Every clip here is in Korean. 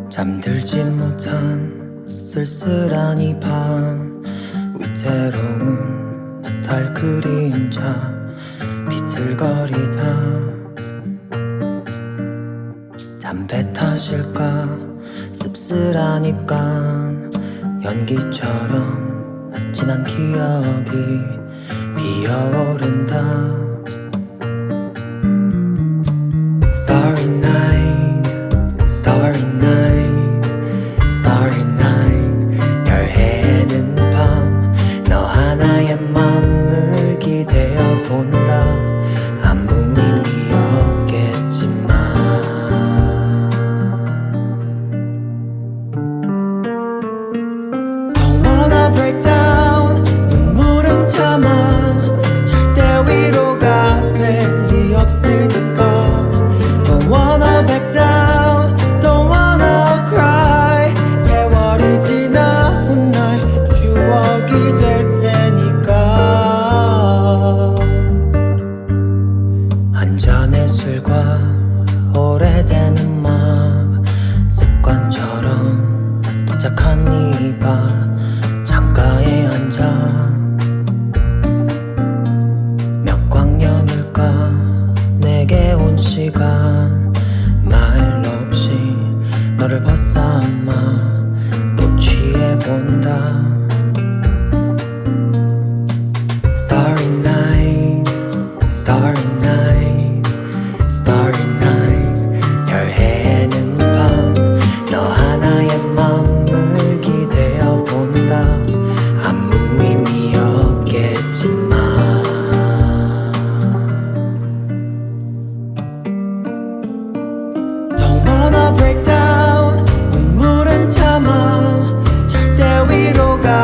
잠들지 못한 쓸쓸한 이 밤, 위태로운 달 그림자 비틀거리다. 담배 탓일까 씁쓸한 입간, 연기처럼 진한 기억이 피어오른다. Starry night, starry night, starry night. 별 해는 밤, 너 하나의 맘을 기대어 본다. 아무 의미 없겠지만 Don't wanna break down, 눈물은 참아. 절대 위로가 될 리 없으니까. Don't wanna back down, don't wanna cry. 세월이 지나 훗날 추억이 될 테니까. 한 잔의 술과 오래된 음악, 습관처럼 도착한 이 밤, 창가에 앉아 몇 광년일까 내게 온 시간. 말 없이 너를 벗삼아 또 취해본다. Starry night, starry night, starry night. 별 해는 밤, 너 하나의 맘을 기대어 본다. 아무 의미 없겠지만 Don't wanna break down, 눈물은 참아. 절대 위로가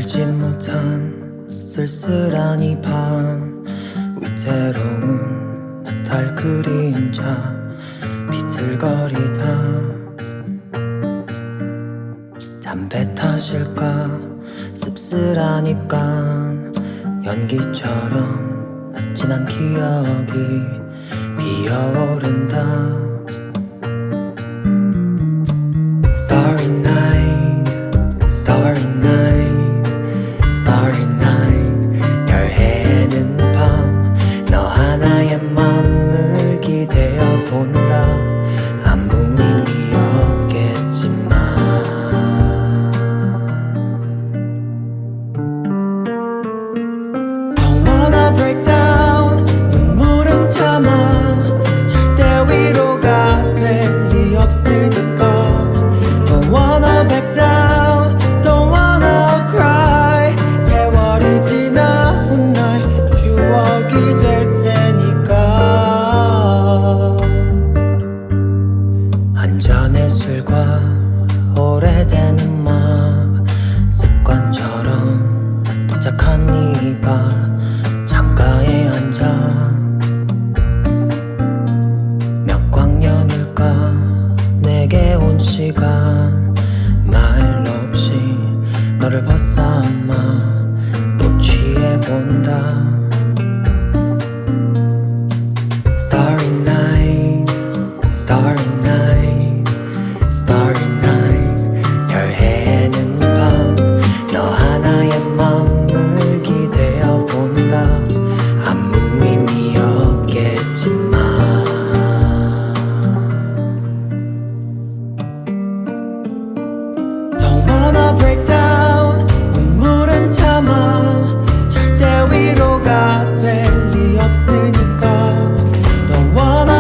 알지 못한 쓸쓸한 이 밤 위태로운 달 그림자 비틀거리다 담배 탓일까 씁쓸한 입간 연기처럼 진한 기억이 피어오른다 Starry night, starry night, starry night 별 해는 밤 너 하나의 맘을 기대어 본다 아무 의미 없겠지만 Don't wanna break down 눈물은 참아 절대 위로가 될 리 없으니까 Don't wanna back down, don't wanna cry 세월이 지나 훗날 추억이 될 테니까 한잔의 술과 오래된 음악 습관처럼 도착한 이 바 창가에 앉아 몇 광년일까 내게 온 시간 말 없이 너를 벗삼아 또 취해본다 Starry night, starry night, starry night 별 해는 밤 너 하나의 맘을 기대어 본다 아무 의미 없겠지만 Don't wanna break down 눈물은 참아 절대 위로가 될 리 없으니까 Don't wanna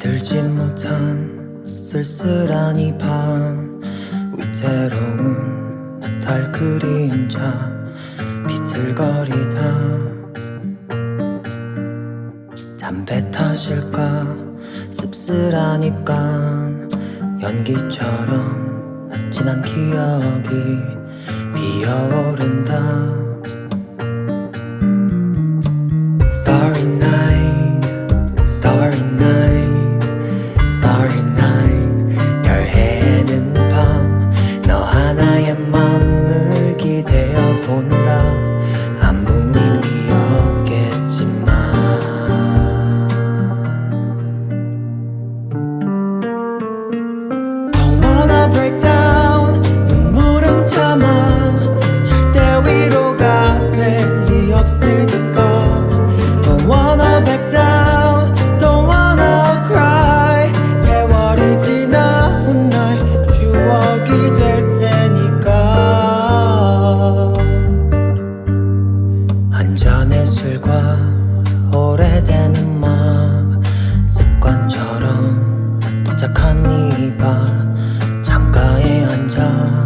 잠들지 못한 쓸쓸한 이 밤 위태로운 달 그림자 비틀거리다 담배 탓일까 씁쓸한 입간 연기처럼 진한 기억이 피어오른다 Starry night, starry night, starry night 별 해는 밤 너 하나의 맘을 기대어 본다 아무 의미 없겠지만 Don't wanna break down 눈물은 참아 절대 위로가 될 리 없으니까 Don't wanna back down, don't wanna cry 세월이 지나 훗날 추억이 될 테니까 한잔의 술과 오래된 음악 습관처럼 도착한 이 밤 창가에 앉아